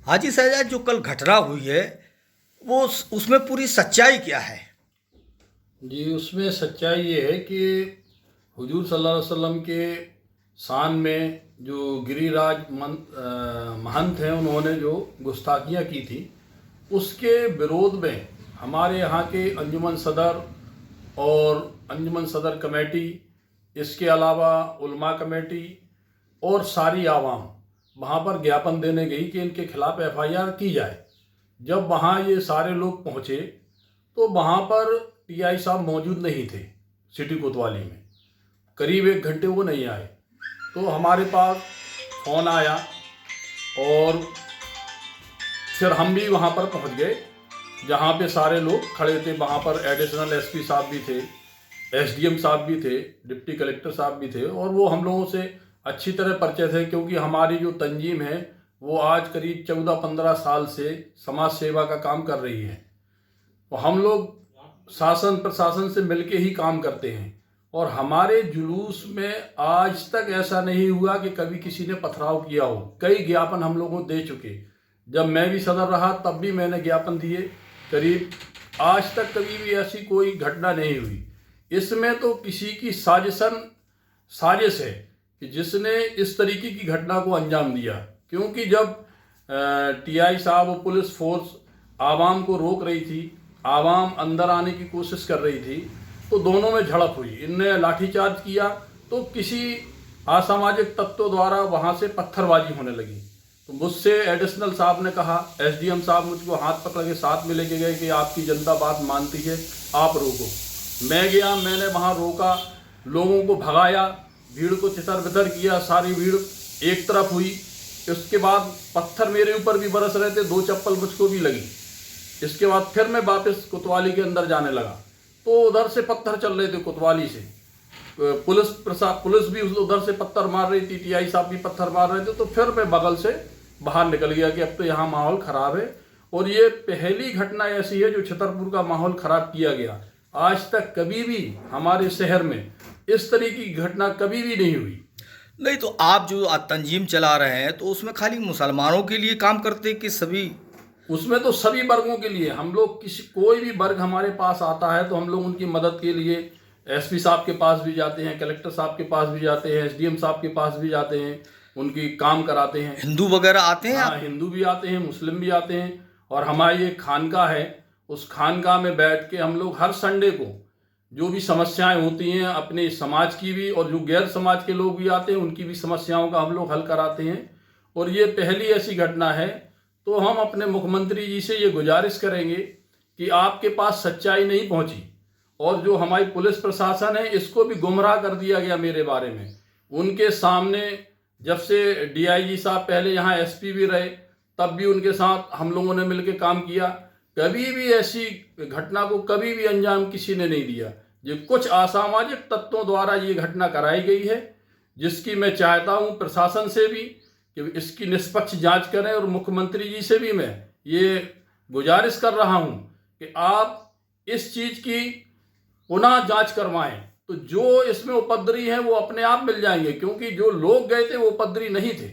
हाजी शहजाद, जो कल घटना हुई है वो उसमें पूरी सच्चाई क्या है? जी, उसमें सच्चाई ये है कि हुजूर सल्लल्लाहु अलैहि वसल्लम के शान में जो गिरिराज महंत हैं, उन्होंने जो गुस्ताखियाँ की थी उसके विरोध में हमारे यहाँ के अंजुमन सदर और अंजुमन सदर कमेटी, इसके अलावा उलमा कमेटी और सारी आवाम वहाँ पर ज्ञापन देने गई कि इनके खिलाफ़ एफआईआर की जाए। जब वहाँ ये सारे लोग पहुँचे तो वहाँ पर टीआई साहब मौजूद नहीं थे। सिटी कोतवाली में करीब 1 घंटे वो नहीं आए। तो हमारे पास फ़ोन आया और फिर हम भी वहाँ पर पहुँच गए जहाँ पे सारे लोग खड़े थे। वहाँ पर एडिशनल एसपी साहब भी थे, एसडीएम साहब भी थे, डिप्टी कलेक्टर साहब भी थे और वो हम लोगों से अच्छी तरह परिचय थे, क्योंकि हमारी जो तंजीम है वो आज करीब 14-15 साल से समाज सेवा का काम कर रही है। तो हम लोग शासन प्रशासन से मिलके ही काम करते हैं और हमारे जुलूस में आज तक ऐसा नहीं हुआ कि कभी किसी ने पथराव किया हो। कई ज्ञापन हम लोगों को दे चुके। जब मैं भी सदर रहा तब भी मैंने ज्ञापन दिए। करीब आज तक कभी भी ऐसी कोई घटना नहीं हुई। इसमें तो किसी की साजिश है कि जिसने इस तरीके की घटना को अंजाम दिया, क्योंकि जब टीआई साहब और पुलिस फोर्स आवाम को रोक रही थी, आवाम अंदर आने की कोशिश कर रही थी, तो दोनों में झड़प हुई। इनने लाठीचार्ज किया तो किसी असामाजिक तत्वों द्वारा वहाँ से पत्थरबाजी होने लगी। तो मुझसे एडिशनल साहब ने कहा, एसडीएम साहब मुझको हाथ पकड़ के साथ में लेके गए कि आपकी जनता बात मानती है, आप रोको। मैं गया, मैंने वहाँ रोका, लोगों को भगाया, भीड़ को तितर बितर किया, सारी भीड़ एक तरफ हुई। इसके बाद पत्थर मेरे ऊपर भी बरस रहे थे, 2 चप्पल मुझको भी लगी। इसके बाद फिर मैं वापस कोतवाली के अंदर जाने लगा तो उधर से पत्थर चल रहे थे कोतवाली से। पुलिस भी उधर से पत्थर मार रही थी, टीआई साहब भी पत्थर मार रहे थे। तो फिर मैं बगल से बाहर निकल गया कि अब तो यहाँ माहौल ख़राब है। और ये पहली घटना ऐसी है जो छतरपुर का माहौल ख़राब किया गया। आज तक कभी भी हमारे शहर में इस तरीके की घटना कभी भी नहीं हुई। नहीं, तो आप जो तंजीम चला रहे हैं तो उसमें खाली मुसलमानों के लिए काम करते कि सभी? उसमें तो सभी वर्गों के लिए हम लोग, कोई भी वर्ग हमारे पास आता है तो हम लोग उनकी मदद के लिए एसपी साहब के पास भी जाते हैं, कलेक्टर साहब के पास भी जाते हैं, एसडीएम साहब के पास भी जाते हैं, उनकी काम कराते हैं। हिंदू वगैरह आते हैं? हाँ, हिंदू भी आते हैं, मुस्लिम भी आते हैं। और हमारी एक खानका है, उस खानका में बैठ के हम लोग हर संडे को जो भी समस्याएं होती हैं अपने समाज की भी और जो गैर समाज के लोग भी आते हैं उनकी भी समस्याओं का हम लोग हल कराते हैं। और ये पहली ऐसी घटना है। तो हम अपने मुख्यमंत्री जी से ये गुजारिश करेंगे कि आपके पास सच्चाई नहीं पहुंची और जो हमारी पुलिस प्रशासन है इसको भी गुमराह कर दिया गया मेरे बारे में। उनके सामने जब से डीआईजी साहब पहले यहाँ एसपी भी रहे तब भी उनके साथ हम लोगों ने मिलकर काम किया। कभी भी ऐसी घटना को कभी भी अंजाम किसी ने नहीं दिया। ये कुछ असामाजिक तत्वों द्वारा ये घटना कराई गई है, जिसकी मैं चाहता हूँ प्रशासन से भी कि इसकी निष्पक्ष जांच करें और मुख्यमंत्री जी से भी मैं ये गुजारिश कर रहा हूं कि आप इस चीज़ की पुनः जांच करवाएं। तो जो इसमें उपद्रवी हैं वो अपने आप मिल जाएंगे, क्योंकि जो लोग गए थे वो उपद्रवी नहीं थे।